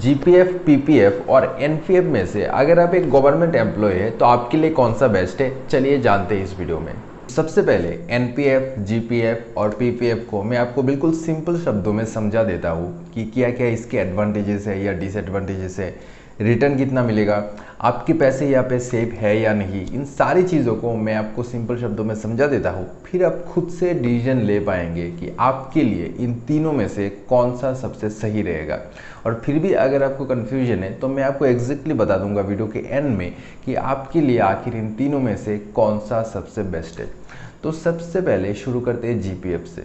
GPF, PPF और NPF में से अगर आप एक गवर्नमेंट एम्प्लॉय है तो आपके लिए कौन सा बेस्ट है, चलिए जानते हैं इस वीडियो में। सबसे पहले एनपीएफ, जीपीएफ और पीपीएफ को मैं आपको बिल्कुल सिंपल शब्दों में समझा देता हूँ कि क्या क्या इसके एडवांटेजेस है या डिसएडवांटेजेस है, रिटर्न कितना मिलेगा, आपके पैसे यहाँ पे सेफ है या नहीं। इन सारी चीज़ों को मैं आपको सिंपल शब्दों में समझा देता हूँ, फिर आप खुद से डिसीजन ले पाएंगे कि आपके लिए इन तीनों में से कौन सा सबसे सही रहेगा। और फिर भी अगर आपको कन्फ्यूजन है तो मैं आपको एग्जैक्टली बता दूंगा वीडियो के एंड में कि आपके लिए आखिर इन तीनों में से कौन सा सबसे बेस्ट है। तो सबसे पहले शुरू करते हैं जीपीएफ से।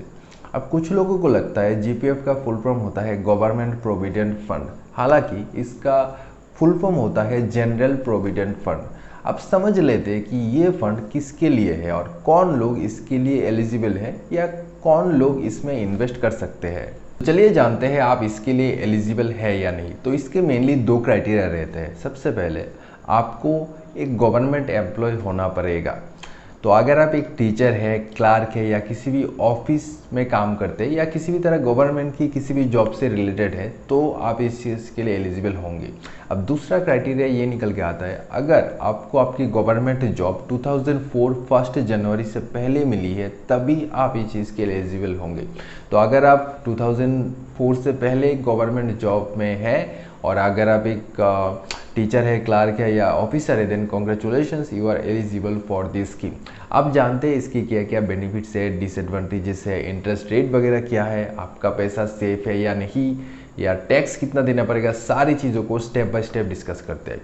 अब कुछ लोगों को लगता है जीपीएफ का फुल फॉर्म होता है गवर्नमेंट प्रोविडेंट फंड, हालांकि इसका फुल फॉर्म होता है जनरल प्रोविडेंट फंड। अब समझ लेते हैं कि ये फंड किसके लिए है और कौन लोग इसके लिए एलिजिबल है या कौन लोग इसमें इन्वेस्ट कर सकते हैं। चलिए जानते हैं आप इसके लिए एलिजिबल है या नहीं। तो इसके मेनली दो क्राइटेरिया रहते हैं। सबसे पहले आपको एक गवर्नमेंट एम्प्लॉय होना पड़ेगा। तो अगर आप एक टीचर है, क्लार्क है या किसी भी ऑफिस में काम करते हैं या किसी भी तरह गवर्नमेंट की किसी भी जॉब से रिलेटेड है तो आप इस चीज़ के लिए एलिजिबल होंगे। अब दूसरा क्राइटेरिया ये निकल के आता है, अगर आपको आपकी गवर्नमेंट जॉब 2004 1 जनवरी से पहले मिली है तभी आप इस चीज़ के लिए एलिजिबल होंगे। तो अगर आप 2004 से पहले गवर्नमेंट जॉब में है और अगर आप एक टीचर है, क्लार्क है या ऑफिसर है, then congratulations, you are eligible for this scheme. आप जानते हैं इसकी क्या क्या बेनिफिट्स है, डिसएडवांटेजेस है, इंटरेस्ट रेट वगैरह क्या है, आपका पैसा सेफ है या नहीं, या टैक्स कितना देना पड़ेगा, सारी चीज़ों को स्टेप बाय स्टेप डिस्कस करते हैं।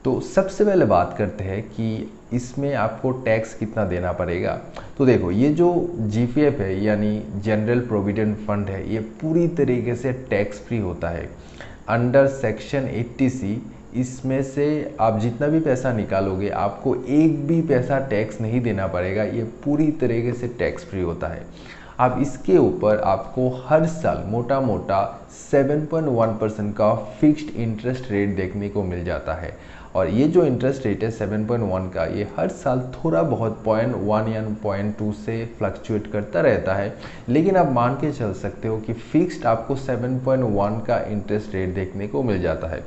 तो सबसे पहले बात करते हैं कि इसमें आपको टैक्स कितना देना पड़ेगा। तो देखो, ये जो जीपीएफ है यानी जनरल प्रोविडेंट फंड है, ये पूरी तरीके से टैक्स फ्री होता है। अंडर सेक्शन 80C इसमें से आप जितना भी पैसा निकालोगे आपको एक भी पैसा टैक्स नहीं देना पड़ेगा, ये पूरी तरीके से टैक्स फ्री होता है। अब इसके ऊपर आपको हर साल मोटा मोटा 7.1% का फिक्स्ड इंटरेस्ट रेट देखने को मिल जाता है। और ये जो इंटरेस्ट रेट है 7.1 का, ये हर साल थोड़ा बहुत 0.1 या 0.2 से फ्लक्चुएट करता रहता है, लेकिन आप मान के चल सकते हो कि फिक्स्ड आपको 7.1 का इंटरेस्ट रेट देखने को मिल जाता है।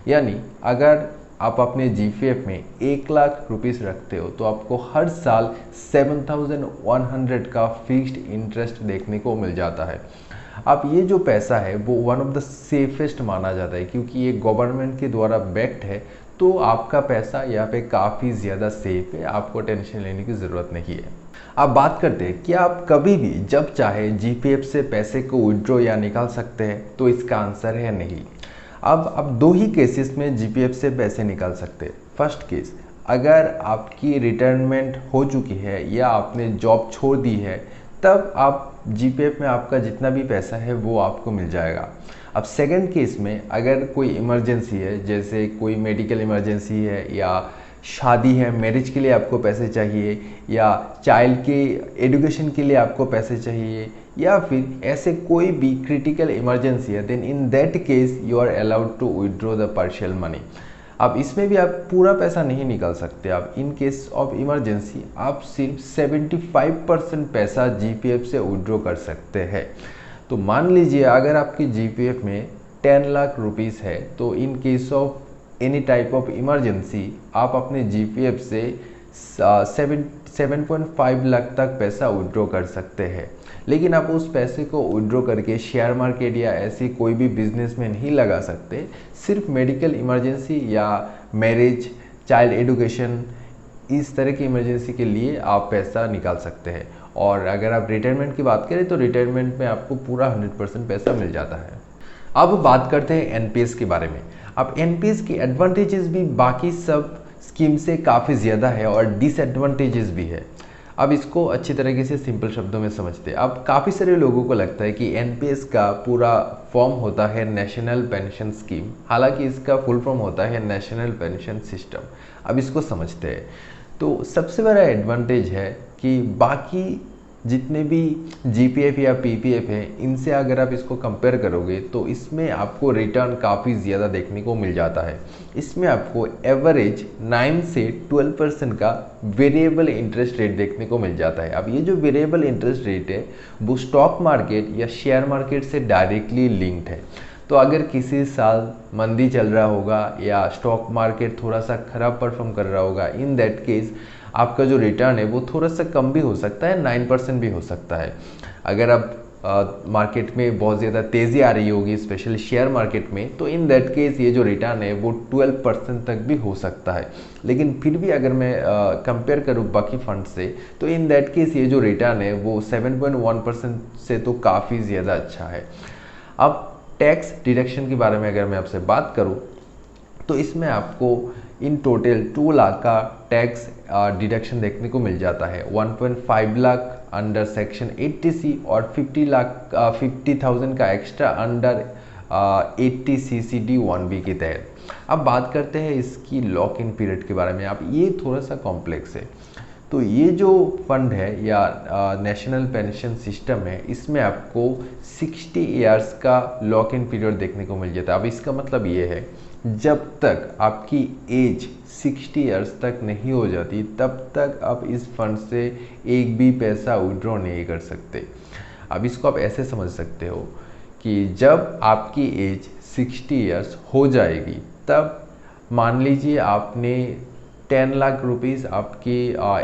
यानी अगर आप अपने जीपीएफ में 1 लाख रुपीस रखते हो तो आपको हर साल 7,100 का फिक्स्ड इंटरेस्ट देखने को मिल जाता है। अब ये जो पैसा है वो वन ऑफ द सेफेस्ट माना जाता है, क्योंकि ये गवर्नमेंट के द्वारा बैक्ड है, तो आपका पैसा यहाँ पे काफ़ी ज़्यादा सेफ है, आपको टेंशन लेने की ज़रूरत नहीं है। अब बात करते हैं कि आप कभी भी जब चाहे जीपीएफ से पैसे को विड्रॉ या निकाल सकते हैं, तो इसका आंसर है नहीं। अब दो ही केसेस में जीपीएफ से पैसे निकाल सकते हैं। फर्स्ट केस, अगर आपकी रिटायरमेंट हो चुकी है या आपने जॉब छोड़ दी है, तब आप जीपीएफ में आपका जितना भी पैसा है वो आपको मिल जाएगा। अब सेकंड केस में अगर कोई इमरजेंसी है, जैसे कोई मेडिकल इमरजेंसी है या शादी है, मैरिज के लिए आपको पैसे चाहिए, या चाइल्ड के एजुकेशन के लिए आपको पैसे चाहिए, या फिर ऐसे कोई भी क्रिटिकल इमरजेंसी है, then in that case you are allowed to withdraw the partial money. अब इसमें भी आप पूरा पैसा नहीं निकाल सकते। आप इन केस ऑफ इमरजेंसी आप सिर्फ 75% पैसा जीपीएफ से विड्रॉ कर सकते हैं। तो मान लीजिए अगर आपकी जीपीएफ में 10 लाख रुपीस है, तो in case of any type of emergency आप अपने जीपीएफ से 7.5 लाख तक पैसा विड्रॉ कर सकते हैं। लेकिन आप उस पैसे को विड्रॉ करके शेयर मार्केट या ऐसी कोई भी बिजनेस में नहीं लगा सकते। सिर्फ मेडिकल इमरजेंसी या मैरिज, चाइल्ड एजुकेशन, इस तरह की इमरजेंसी के लिए आप पैसा निकाल सकते हैं। और अगर आप रिटायरमेंट की बात करें तो रिटायरमेंट में आपको पूरा 100% पैसा मिल जाता है। अब बात करते हैं एनपीएस के बारे में। अब एनपीएस की एडवांटेजेस भी बाकी सब स्कीम से काफ़ी ज़्यादा है और डिसएडवांटेजेस भी है। अब इसको अच्छी तरीके से सिंपल शब्दों में समझते हैं। अब काफ़ी सारे लोगों को लगता है कि एनपीएस का पूरा फॉर्म होता है नेशनल पेंशन स्कीम, हालांकि इसका फुल फॉर्म होता है नेशनल पेंशन सिस्टम। अब इसको समझते हैं। तो सबसे बड़ा एडवांटेज है कि बाकी जितने भी जीपीएफ या पीपीएफ हैं, इनसे अगर आप इसको कंपेयर करोगे तो इसमें आपको रिटर्न काफ़ी ज़्यादा देखने को मिल जाता है। इसमें आपको एवरेज 9 से 12% का वेरिएबल इंटरेस्ट रेट देखने को मिल जाता है। अब ये जो वेरिएबल इंटरेस्ट रेट है वो स्टॉक मार्केट या शेयर मार्केट से डायरेक्टली लिंक्ड है। तो अगर किसी साल मंदी चल रहा होगा या स्टॉक मार्केट थोड़ा सा खराब परफॉर्म कर रहा होगा, इन दैट केस आपका जो रिटर्न है वो थोड़ा सा कम भी हो सकता है, 9% भी हो सकता है। अगर आप मार्केट में बहुत ज़्यादा तेज़ी आ रही होगी, स्पेशली शेयर मार्केट में, तो इन दैट केस ये जो रिटर्न है वो 12% तक भी हो सकता है। लेकिन फिर भी अगर मैं कंपेयर करूँ बाकी फंड से, तो इन दैट केस ये जो रिटर्न है वो 7.1% से तो काफ़ी ज़्यादा अच्छा है। अब टैक्स डिडक्शन के बारे में अगर मैं आपसे बात करूँ, तो इसमें आपको इन टोटल 2 लाख का टैक्स डिडक्शन देखने को मिल जाता है। 1.5 लाख अंडर सेक्शन 80C और 50,000 का एक्स्ट्रा अंडर 80 CCD 1B के तहत। अब बात करते हैं इसकी लॉक इन पीरियड के बारे में। आप ये थोड़ा सा कॉम्प्लेक्स है। तो ये जो फंड है या नेशनल पेंशन सिस्टम है, इसमें आपको 60 इयर्स का लॉक इन पीरियड देखने को मिल जाता है। अब इसका मतलब ये है, जब तक आपकी एज 60 इयर्स तक नहीं हो जाती तब तक आप इस फंड से एक भी पैसा विड्रॉ नहीं कर सकते। अब इसको आप ऐसे समझ सकते हो कि जब आपकी एज 60 इयर्स हो जाएगी, तब मान लीजिए आपने 10 लाख रुपीज़ आपके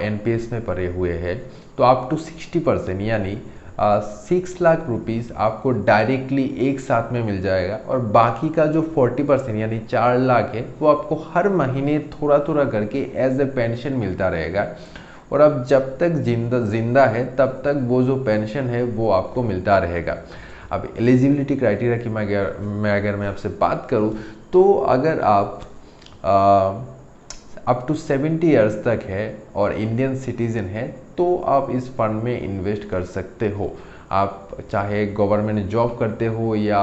NPS में पड़े हुए हैं, तो आप टू 60% यानी 6 लाख रुपीज़ आपको डायरेक्टली एक साथ में मिल जाएगा, और बाकी का जो 40% यानी 4 लाख है वो आपको हर महीने थोड़ा थोड़ा करके एज ए पेंशन मिलता रहेगा। और अब जब तक जिंदा है तब तक वो जो पेंशन है वो आपको मिलता रहेगा। अब एलिजिबिलिटी क्राइटेरिया की अगर मैं आपसे बात करूँ, तो अगर आप अप टू 70 इयर्स तक है और इंडियन सिटीज़न है, तो आप इस फंड में इन्वेस्ट कर सकते हो। आप चाहे गवर्नमेंट जॉब करते हो या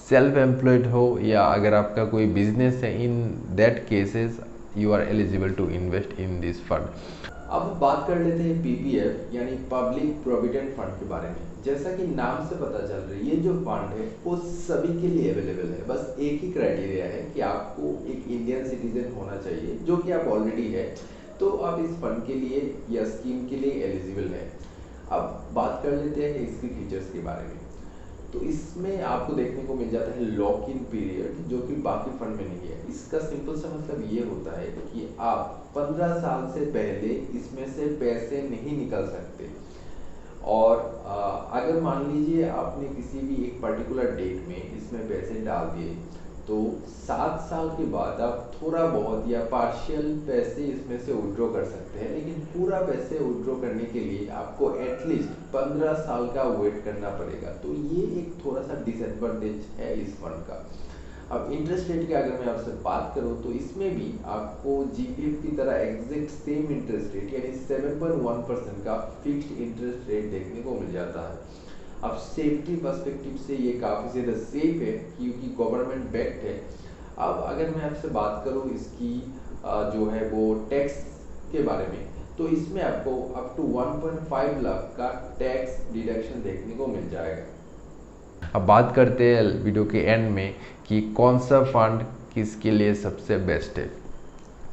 सेल्फ एम्प्लॉयड हो, या अगर आपका कोई बिजनेस है, in that cases you are eligible to invest in this fund. अब बात कर लेते हैं PPF यानी पब्लिक प्रोविडेंट फंड के बारे में। जैसा कि नाम से पता चल रहा है, ये जो फंड है वो सभी के लिए अवेलेबल है। बस एक ही क्राइटेरिया है कि आपको एक इंडियन सिटीजन होना चाहिए, जो कि आप ऑलरेडी है, तो आप इस फंड के लिए या स्कीम के लिए एलिजिबल है। अब बात कर लेते हैं इसके फीचर्स के बारे में। तो इसमें आपको देखने को मिल जाता है लॉक इन पीरियड, जो कि बाकी फंड में नहीं है। इसका सिंपल सा मतलब ये होता है कि आप 15 साल से पहले इसमें से पैसे नहीं निकाल सकते। और अगर मान लीजिए आपने किसी भी एक पर्टिकुलर डेट में इसमें पैसे डाल दिए, तो 7 साल के बाद आप थोड़ा बहुत या पार्शियल पैसे इसमें से विड्रॉ कर सकते हैं। लेकिन पूरा पैसे विड्रॉ करने के लिए आपको एटलीस्ट 15 साल का वेट करना पड़ेगा। तो ये एक थोड़ा सा डिसएडवांटेज है इस फंड का। अब इंटरेस्ट रेट की अगर मैं आपसे बात करूं, तो इसमें भी आपको GPF की तरह एग्जैक्ट सेम इंटरेस्ट रेट यानी 7.1% का फिक्स्ड इंटरेस्ट रेट देखने को मिल जाता है। अब सेफ्टी पर्सपेक्टिव से ये काफ़ी ज़्यादा सेफ है, क्योंकि गवर्नमेंट बैक्ड है। अब अगर मैं आपसे बात करूं इसकी जो है वो टैक्स के बारे में, तो इसमें आपको अप टू 1.5 लाख का टैक्स डिडक्शन देखने को मिल जाएगा। अब बात करते हैं वीडियो के एंड में कि कौन सा फंड किसके लिए सबसे बेस्ट है।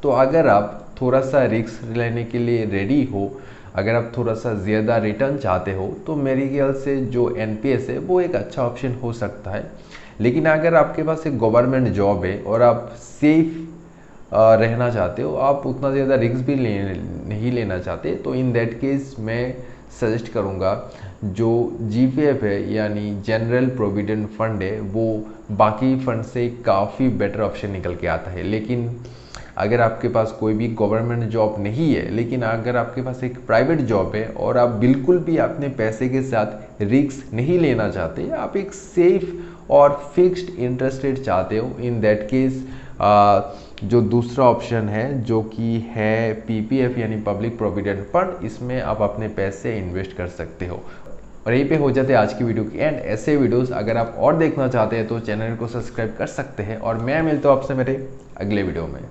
तो अगर आप थोड़ा सा रिस्क लेने के लिए रेडी हो, अगर आप थोड़ा सा ज़्यादा रिटर्न चाहते हो, तो मेरे ख्याल से जो NPS है वो एक अच्छा ऑप्शन हो सकता है। लेकिन अगर आपके पास एक गवर्नमेंट जॉब है और आप सेफ रहना चाहते हो, आप उतना ज़्यादा रिस्क भी नहीं लेना चाहते, तो इन दैट केस मैं सजेस्ट करूँगा जो GPF है यानी जनरल प्रोविडेंट फंड है, वो बाकी फंड से काफ़ी बेटर ऑप्शन निकल के आता है। लेकिन अगर आपके पास कोई भी गवर्नमेंट जॉब नहीं है, लेकिन अगर आपके पास एक प्राइवेट जॉब है और आप बिल्कुल भी अपने पैसे के साथ रिस्क नहीं लेना चाहते, आप एक सेफ और फिक्स्ड इंटरेस्ट रेट चाहते हो, इन दैट केस जो दूसरा ऑप्शन है जो कि है PPF यानी पब्लिक प्रोविडेंट फंड, इसमें आप अपने पैसे इन्वेस्ट कर सकते हो। और यहीं पे हो जाते हैं आज की वीडियो की एंड। ऐसे वीडियोस अगर आप और देखना चाहते हैं तो चैनल को सब्सक्राइब कर सकते हैं, और मैं मिलता हूँ आपसे मेरे अगले वीडियो में।